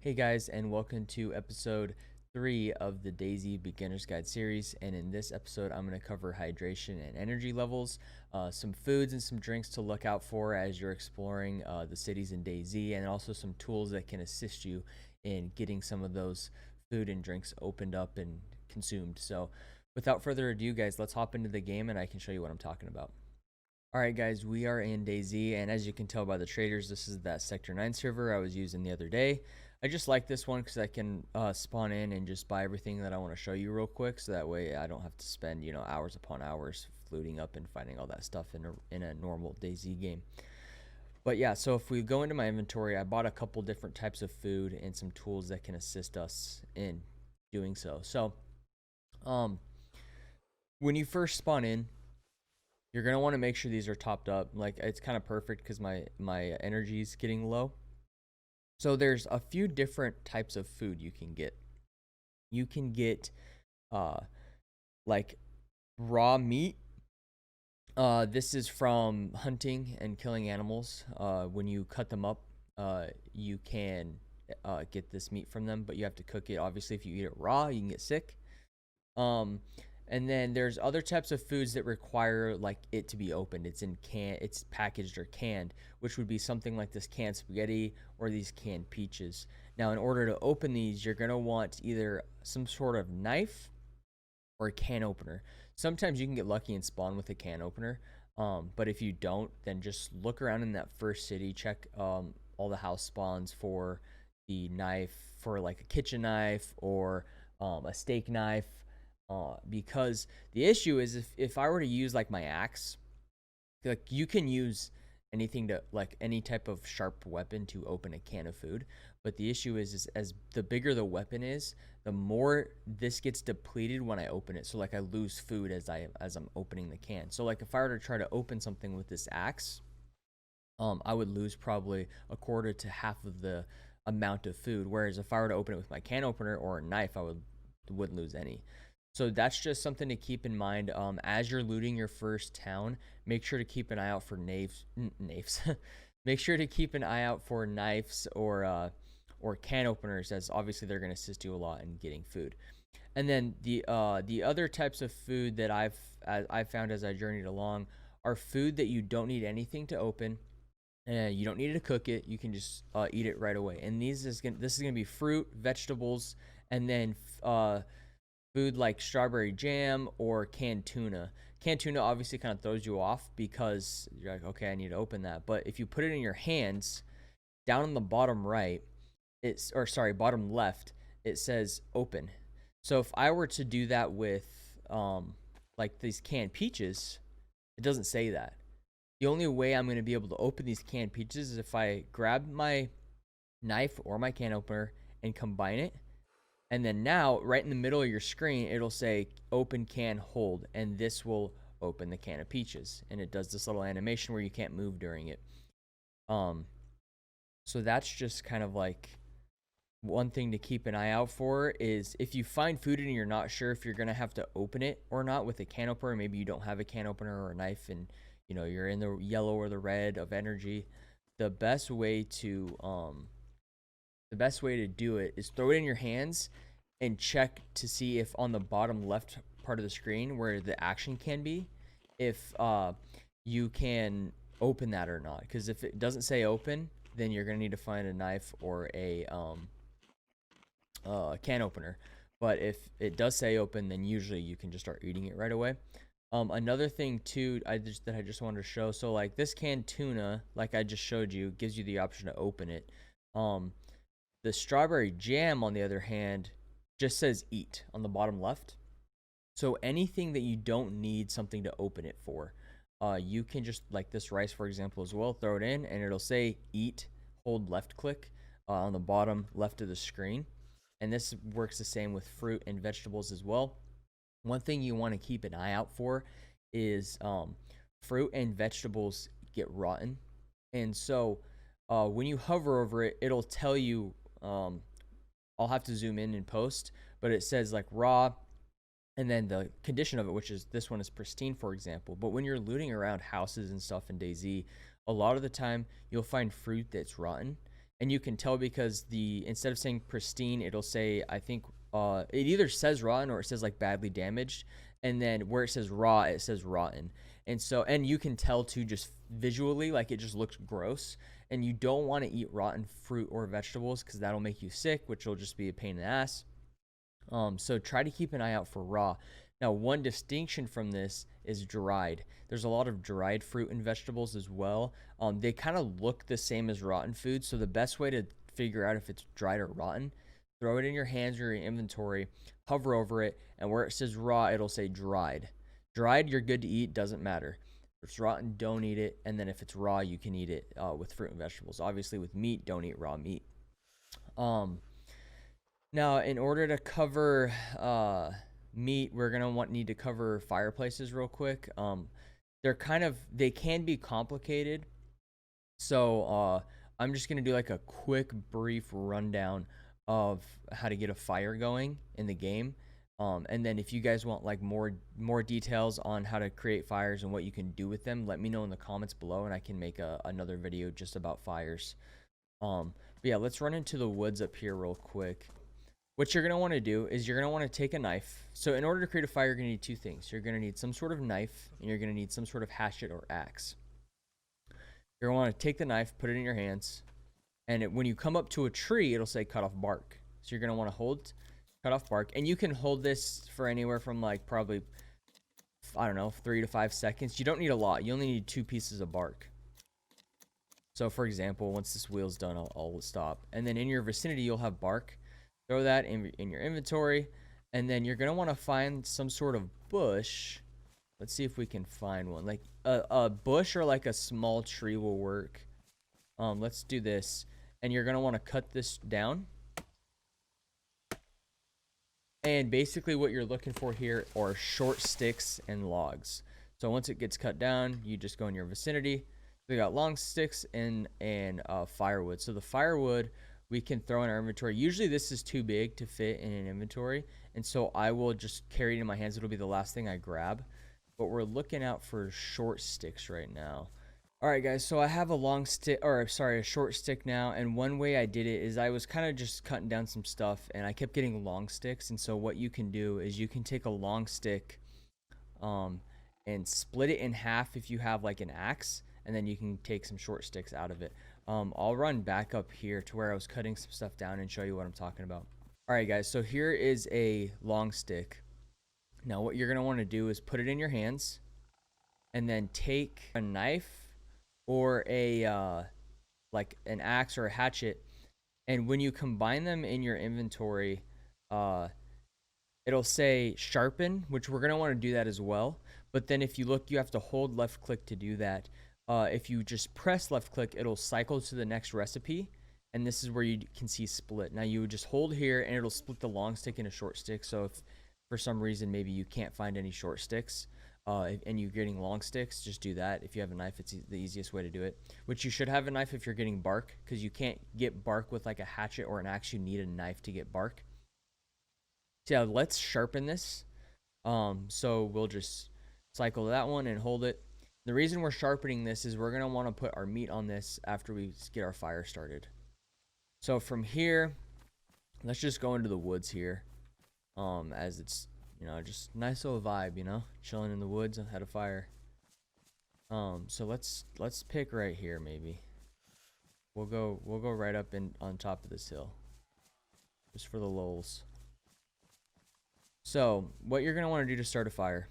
Hey guys, and welcome to episode 3 of the DayZ Beginner's Guide series. And in this episode, I'm going to cover hydration and energy levels, some foods and some drinks to look out for as you're exploring the cities in DayZ, and also some tools that can assist you in getting some of those food and drinks opened up and consumed. So, without further ado, guys, let's hop into the game and I can show you what I'm talking about. Alright guys, we are in DayZ, and as you can tell by the traders, this is that Sector 9 server I was using the other day. I just like this one because I can spawn in and just buy everything that I want to show you real quick, so that way I don't have to spend, hours upon hours looting up and finding all that stuff in a normal DayZ game. But yeah, so if we go into my inventory, I bought a couple different types of food and some tools that can assist us in doing so. So, when you first spawn in, you're going to want to make sure these are topped up. Like, it's kind of perfect because my energy is getting low. So there's a few different types of food you can get. You can get like raw meat. This is from hunting and killing animals. When you cut them up, you can get this meat from them, but you have to cook it. Obviously, if you eat it raw, you can get sick. And then there's other types of foods that require like it to be opened. It's packaged or canned, which would be something like this canned spaghetti or these canned peaches. Now, in order to open these, you're gonna want either some sort of knife or a can opener. Sometimes you can get lucky and spawn with a can opener, but if you don't, then just look around in that first city, check all the house spawns for the knife, for like a kitchen knife or a steak knife. Because the issue is if I were to use like my axe, like you can use anything to like any type of sharp weapon to open a can of food, but the issue is as the bigger the weapon is, the more this gets depleted when I open it. So like I lose food as I'm opening the can. So like if I were to try to open something with this axe, I would lose probably a quarter to half of the amount of food, whereas if I were to open it with my can opener or a knife, I wouldn't lose any. So that's just something to keep in mind as you're looting your first town. Make sure to keep an eye out for knives. Make sure to keep an eye out for knives or can openers, as obviously they're going to assist you a lot in getting food. And then the other types of food that I've found as I journeyed along are food that you don't need anything to open. You don't need to cook it. You can just eat it right away. And this is gonna be fruit, vegetables, and then food like strawberry jam or canned tuna. Canned tuna obviously kind of throws you off because you're like, okay, I need to open that. But if you put it in your hands, down on the bottom right, bottom left, it says open. So if I were to do that with like these canned peaches, it doesn't say that. The only way I'm going to be able to open these canned peaches is if I grab my knife or my can opener and combine it. And then now, right in the middle of your screen, it'll say open can hold, and this will open the can of peaches. And it does this little animation where you can't move during it. So that's just kind of like one thing to keep an eye out for is if you find food and you're not sure if you're gonna have to open it or not with a can opener, maybe you don't have a can opener or a knife, and you're in the yellow or the red of energy. The best way to do it is throw it in your hands and check to see if on the bottom left part of the screen where the action can be, if you can open that or not. Because if it doesn't say open, then you're gonna need to find a knife or a can opener. But if it does say open, then usually you can just start eating it right away. Another thing too, that I just wanted to show. So like this canned tuna, like I just showed you, gives you the option to open it. The strawberry jam, on the other hand, just says eat on the bottom left. So anything that you don't need something to open it for, you can just, like this rice, for example, as well, throw it in, and it'll say eat, hold left click on the bottom left of the screen. And this works the same with fruit and vegetables as well. One thing you want to keep an eye out for is fruit and vegetables get rotten. And so when you hover over it, it'll tell you, I'll have to zoom in and post, but it says like raw, and then the condition of it, which is this one is pristine, for example. But when you're looting around houses and stuff in DayZ, a lot of the time you'll find fruit that's rotten, And you can tell because instead of saying pristine, it'll say, I think it either says rotten or it says like badly damaged, and then where it says raw, it says rotten. And so, and you can tell too, just visually, like it just looks gross. And you don't want to eat rotten fruit or vegetables because that'll make you sick, which will just be a pain in the ass. So try to keep an eye out for raw. Now, one distinction from this is dried. There's a lot of dried fruit and vegetables as well. They kind of look the same as rotten food. So the best way to figure out if it's dried or rotten, throw it in your hands or your inventory, hover over it, and where it says raw, it'll say dried. Dried, you're good to eat, doesn't matter. If it's rotten, don't eat it. And then if it's raw, you can eat it with fruit and vegetables. Obviously, with meat, don't eat raw meat. Now, in order to cover meat, we're gonna need to cover fireplaces real quick. They can be complicated. So I'm just gonna do like a quick, brief rundown of how to get a fire going in the game. And then if you guys want like more details on how to create fires and what you can do with them, let me know in the comments below, and I can make another video just about fires. But yeah, let's run into the woods up here real quick. What you're going to want to do is you're going to want to take a knife. So in order to create a fire, you're going to need two things. You're going to need some sort of knife, and you're going to need some sort of hatchet or axe. You're going to want to take the knife, put it in your hands, and when you come up to a tree, it'll say cut off bark. So you're going to want to cut off bark, and you can hold this for anywhere from like probably, I don't know, 3 to 5 seconds. You don't need a lot. You only need 2 pieces of bark. So for example, once this wheel's done, I'll stop. And then in your vicinity, you'll have bark. Throw that in your inventory, and then you're going to want to find some sort of bush. Let's see if we can find one. Like a bush or like a small tree will work. Let's do this. And you're going to want to cut this down. And basically what you're looking for here are short sticks and logs. So once it gets cut down, you just go in your vicinity. We got long sticks and firewood. So the firewood we can throw in our inventory. Usually this is too big to fit in an inventory, and so I will just carry it in my hands. It'll be the last thing I grab. But we're looking out for short sticks right now. All right, guys, so I have a short stick now, and one way I did it is I was kind of just cutting down some stuff, and I kept getting long sticks. And so what you can do is you can take a long stick and split it in half if you have like an axe, and then you can take some short sticks out of it. I'll run back up here to where I was cutting some stuff down and show you what I'm talking about. All right, guys, so here is a long stick. Now what you're going to want to do is put it in your hands and then take a knife or like an axe or a hatchet, and when you combine them in your inventory, it'll say sharpen, which we're going to want to do that as well. But then if you look, you have to hold left click to do that. If you just press left click, it'll cycle to the next recipe, and this is where you can see split. Now you would just hold here and it'll split the long stick into short stick. So if for some reason maybe you can't find any short sticks and you're getting long sticks, just do that. If you have a knife, it's the easiest way to do it, which you should have a knife if you're getting bark, because you can't get bark with like a hatchet or an axe. You need a knife to get bark. So yeah, let's sharpen this. So we'll just cycle that one and hold it. The reason we're sharpening this is we're going to want to put our meat on this after we get our fire started. So from here, let's just go into the woods here. As it's, just nice little vibe, chilling in the woods and had a fire. So let's pick right here maybe. We'll go right up on top of this hill. Just for the lulz. So what you're going to want to do to start a fire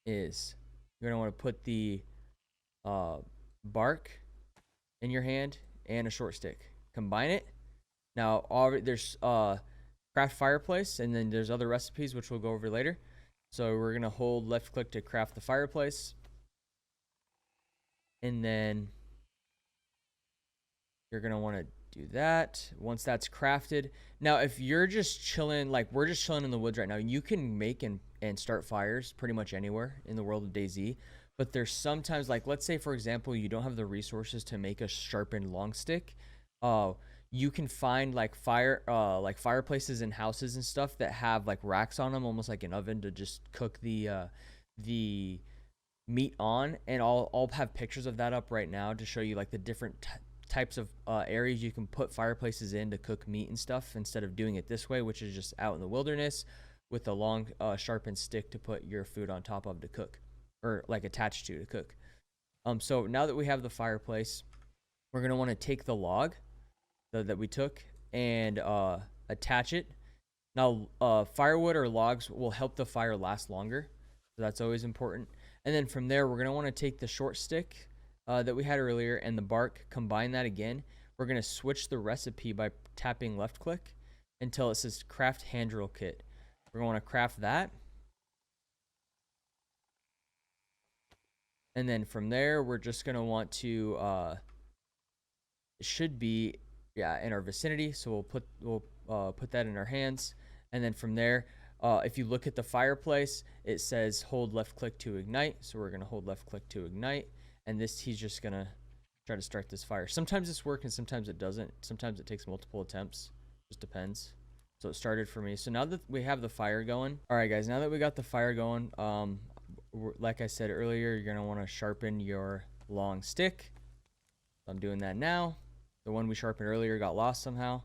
is you're going to want to put the bark in your hand and a short stick. Combine it. Now, there's craft fireplace, and then there's other recipes, which we'll go over later. So we're going to hold left click to craft the fireplace. And then you're going to want to do that. Once that's crafted. Now, if you're just chilling, like we're just chilling in the woods right now, you can make and start fires pretty much anywhere in the world of DayZ. But there's sometimes, like, let's say, for example, you don't have the resources to make a sharpened long stick. You can find like fireplaces in houses and stuff that have like racks on them, almost like an oven, to just cook the meat on. And I'll have pictures of that up right now to show you like the different types of areas you can put fireplaces in to cook meat and stuff instead of doing it this way, which is just out in the wilderness with a long sharpened stick to put your food on top of to cook, or like attached to cook. So now that we have the fireplace, we're going to want to take the log that we took and attach it. Now, firewood or logs will help the fire last longer, so that's always important. And then from there, we're going to want to take the short stick that we had earlier and the bark, combine that again. We're going to switch the recipe by tapping left click until it says craft hand drill kit. We're going to want to craft that. And then from there, we're just going to want to, it should be, yeah, in our vicinity. So we'll put that in our hands. And then from there, if you look at the fireplace, it says hold left click to ignite. So we're going to hold left click to ignite. And this, he's just going to try to start this fire. Sometimes this works and sometimes it doesn't. Sometimes it takes multiple attempts. Just depends. So it started for me. So now that we have the fire going. All right, guys, now that we got the fire going, like I said earlier, you're going to want to sharpen your long stick. So I'm doing that now. The one we sharpened earlier got lost somehow.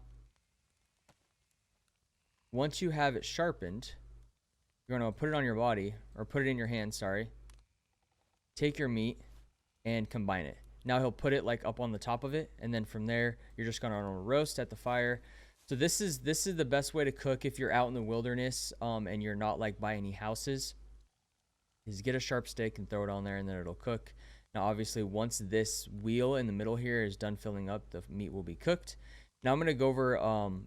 Once you have it sharpened, you're going to put it on your body, or put it in your hand, sorry. Take your meat and combine it. Now he'll put it like up on the top of it, and then from there, you're just going to roast at the fire. So this is the best way to cook if you're out in the wilderness and you're not like by any houses. Is get a sharp stick and throw it on there, and then it'll cook. Now obviously once this wheel in the middle here is done filling up, the meat will be cooked. Now I'm going to go over,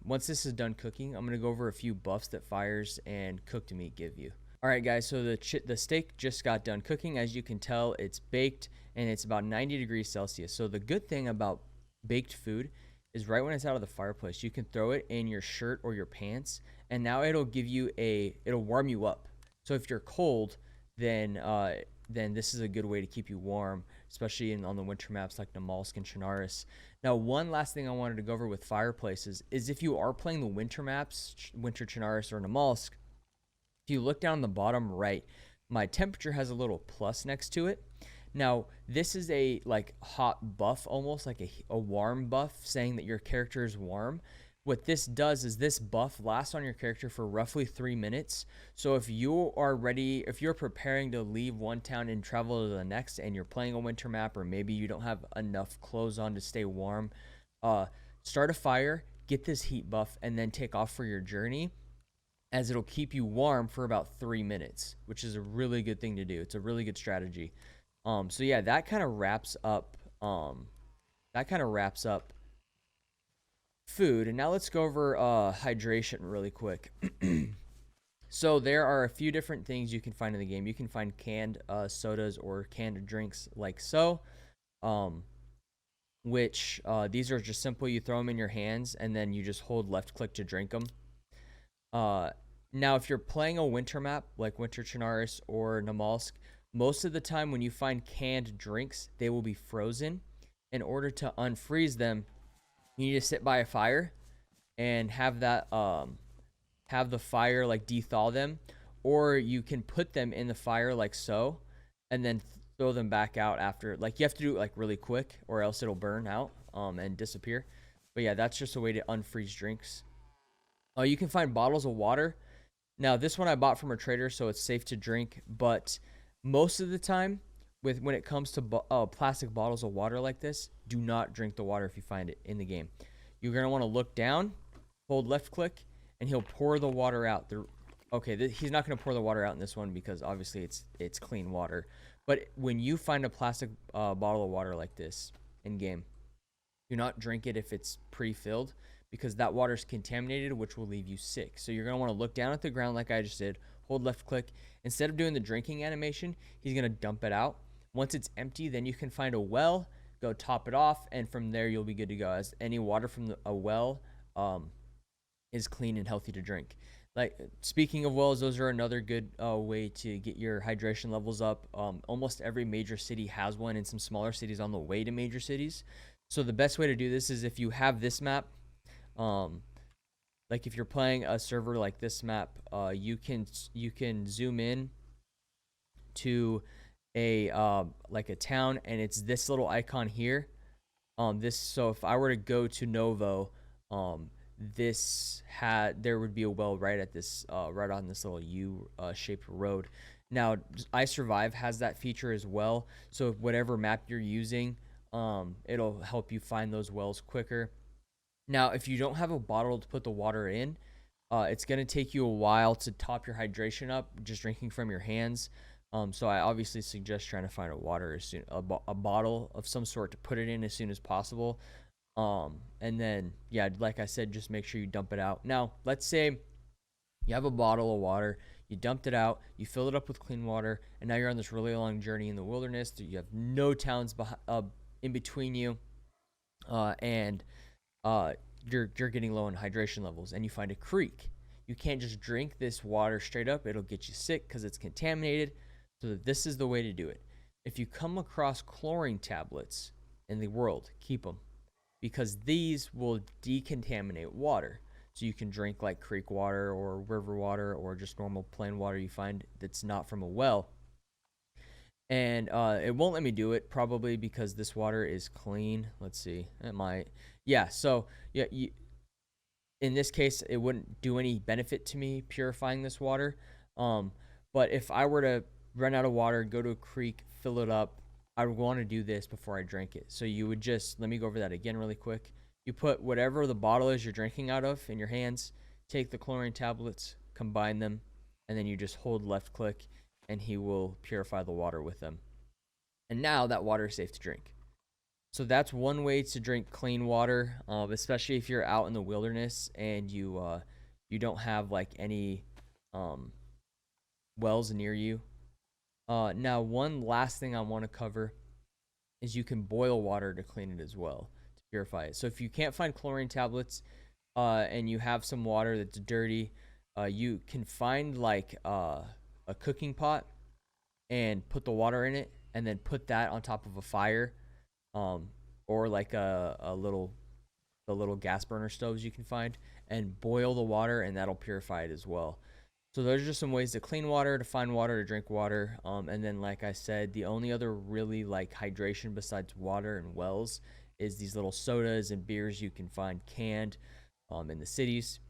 once this is done cooking, I'm going to go over a few buffs that fires and cooked meat give you. All right, guys, so the steak just got done cooking. As you can tell, it's baked, and it's about 90 degrees Celsius. So the good thing about baked food is right when it's out of the fireplace, you can throw it in your shirt or your pants, and now it'll give you it'll warm you up. So if you're cold, then this is a good way to keep you warm, especially on the winter maps like Namalsk and Chernarus. Now, one last thing I wanted to go over with fireplaces is if you are playing the winter maps, Winter Chernarus or Namalsk, if you look down the bottom right, my temperature has a little plus next to it. Now, this is a like hot buff, almost like a warm buff, saying that your character is warm. What this does is this buff lasts on your character for roughly 3 minutes. So if you are ready, if you're preparing to leave one town and travel to the next, and you're playing a winter map, or maybe you don't have enough clothes on to stay warm, start a fire, get this heat buff, and then take off for your journey, as it'll keep you warm for about 3 minutes, which is a really good thing to do. It's a really good strategy. So yeah, that kind of wraps up food. And now let's go over hydration really quick. So there are a few different things you can find in the game. You can find canned sodas or canned drinks like so, which these are just simple. You throw them in your hands and then you just hold left click to drink them. Now if you're playing a winter map like Winter Chernarus or Namalsk, most of the time when you find canned drinks, they will be frozen. In order to unfreeze them, you need to sit by a fire and have that have the fire like dethaw them, or you can put them in the fire like so, and then throw them back out after. Like you have to do it like really quick, or else it'll burn out and disappear. But yeah, that's just a way to unfreeze drinks. You can find bottles of water. Now this one I bought from a trader, so it's safe to drink, but most of the time when it comes to plastic bottles of water like this, do not drink the water if you find it in the game. You're going to want to look down, hold left click, and he'll pour the water out. He's not going to pour the water out in this one because obviously it's clean water. But when you find a plastic bottle of water like this in game, do not drink it if it's pre-filled, because that water is contaminated, which will leave you sick. So you're going to want to look down at the ground like I just did, hold left click. Instead of doing the drinking animation, he's going to dump it out. Once it's empty, then you can find a well, go top it off, and from there you'll be good to go, as any water from a well is clean and healthy to drink. Like, speaking of wells, those are another good way to get your hydration levels up. Almost every major city has one, and some smaller cities on the way to major cities. So the best way to do this is if you have this map, like if you're playing a server like this map, you can zoom in to like a town, and it's this little icon here. So if I were to go to Novo, there would be a well right at this right on this little U shaped road. Now I Survive has that feature as well, so whatever map you're using, it'll help you find those wells quicker. Now if you don't have a bottle to put the water in, it's going to take you a while to top your hydration up just drinking from your hands. So I obviously suggest trying to find a bottle of some sort to put it in as soon as possible. And then, yeah, like I said, just make sure you dump it out. Now, let's say you have a bottle of water, you dumped it out, you filled it up with clean water, and now you're on this really long journey in the wilderness. You have no towns in between you, and you're getting low in hydration levels, and you find a creek. You can't just drink this water straight up; it'll get you sick because it's contaminated. So this is the way to do it. If you come across chlorine tablets in the world, keep them, because these will decontaminate water. So you can drink like creek water or river water or just normal plain water you find that's not from a well. And it won't let me do it probably because this water is clean. Let's see. It might. Yeah. So yeah, in this case, it wouldn't do any benefit to me purifying this water. But if I were to run out of water, go to a creek, fill it up, I would want to do this before I drank it. So you would just, let me go over that again really quick. You put whatever the bottle is you're drinking out of in your hands, take the chlorine tablets, combine them, and then you just hold left click and he will purify the water with them. And now that water is safe to drink. So that's one way to drink clean water, especially if you're out in the wilderness and you don't have like any wells near you. Now, one last thing I want to cover is you can boil water to clean it as well, to purify it. So if you can't find chlorine tablets and you have some water that's dirty, you can find like a cooking pot and put the water in it and then put that on top of a fire, or like the little gas burner stoves you can find, and boil the water, and that'll purify it as well. So those are just some ways to clean water, to find water, to drink water. And then, like I said, the only other really like hydration besides water and wells is these little sodas and beers you can find canned in the cities.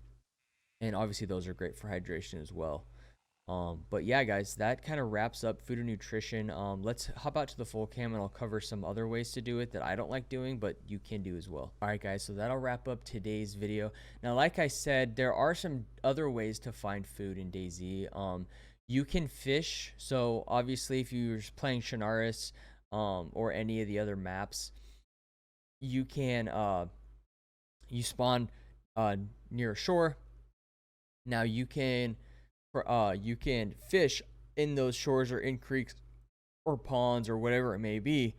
And obviously those are great for hydration as well. But yeah, guys, that kind of wraps up food and nutrition. Let's hop out to the full cam and I'll cover some other ways to do it that I don't like doing, but you can do as well. All right, guys, so that'll wrap up today's video. Now, like I said, there are some other ways to find food in DayZ. You can fish. So obviously, if you're playing Shinaris, or any of the other maps, you can, you spawn, near a shore. Now you can fish in those shores or in creeks or ponds or whatever it may be,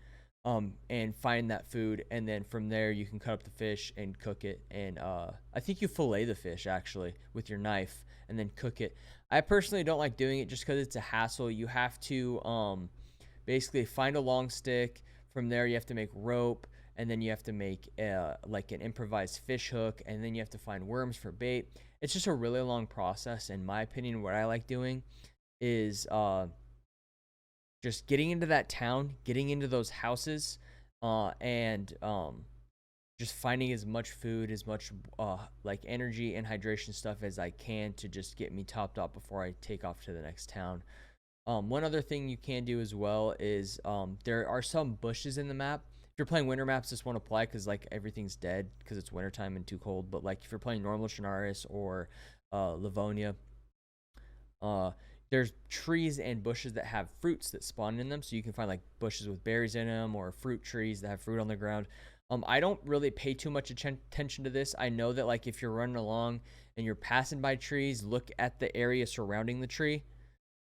and find that food, and then from there you can cut up the fish and cook it, and I think you fillet the fish actually with your knife and then cook it. I personally don't like doing it just because it's a hassle. You have to basically find a long stick. From there you have to make rope, and then you have to make like an improvised fish hook, and then you have to find worms for bait. It's just a really long process. In my opinion, what I like doing is just getting into that town, getting into those houses, and just finding as much food, as much like energy and hydration stuff as I can to just get me topped up before I take off to the next town. One other thing you can do as well is there are some bushes in the map. If you're playing winter maps, this won't apply because like everything's dead because it's wintertime and too cold. But like if you're playing normal Shinaris or Livonia, there's trees and bushes that have fruits that spawn in them. So you can find like bushes with berries in them or fruit trees that have fruit on the ground. I don't really pay too much attention to this. I know that like if you're running along and you're passing by trees, look at the area surrounding the tree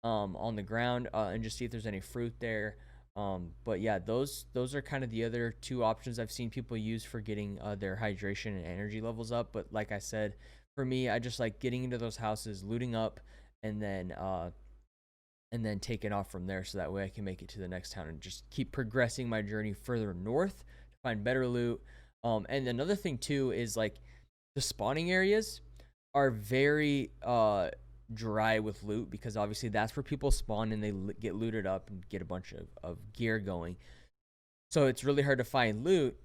on the ground, and just see if there's any fruit there. But yeah, those are kind of the other two options I've seen people use for getting their hydration and energy levels up. But like I said, for me, I just like getting into those houses, looting up, and then taking off from there, so that way I can make it to the next town and just keep progressing my journey further north to find better loot. And another thing too is like the spawning areas are very dry with loot, because obviously that's where people spawn and they get looted up and get a bunch of gear going. So it's really hard to find loot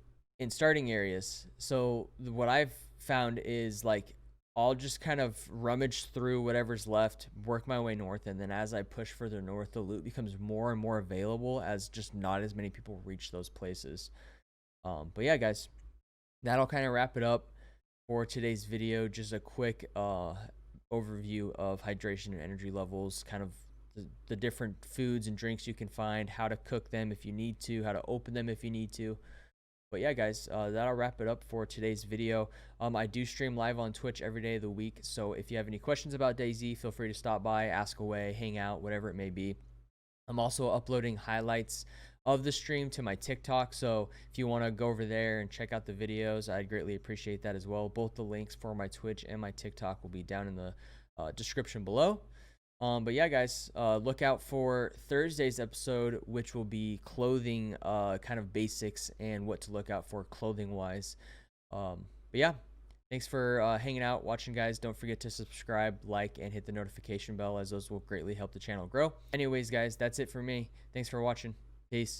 in starting areas. So what I've found is like I'll just kind of rummage through whatever's left, work my way north, and then as I push further north, the loot becomes more and more available as just not as many people reach those places. But yeah, guys, that'll kind of wrap it up for today's video. Just a quick overview of hydration and energy levels, kind of the different foods and drinks you can find, how to cook them if you need to, how to open them if you need to. But yeah, guys, that'll wrap it up for today's video. I do stream live on Twitch every day of the week, so if you have any questions about DayZ, feel free to stop by, ask away, hang out, whatever it may be. I'm also uploading highlights of the stream to my TikTok, so if you want to go over there and check out the videos, I'd greatly appreciate that as well. Both the links for my Twitch and my TikTok will be down in the description below. But yeah, guys, look out for Thursday's episode, which will be clothing kind of basics and what to look out for clothing wise. But yeah, thanks for hanging out, watching, guys. Don't forget to subscribe, like, and hit the notification bell, as those will greatly help the channel grow. Anyways, guys, that's it for me. Thanks for watching. Peace.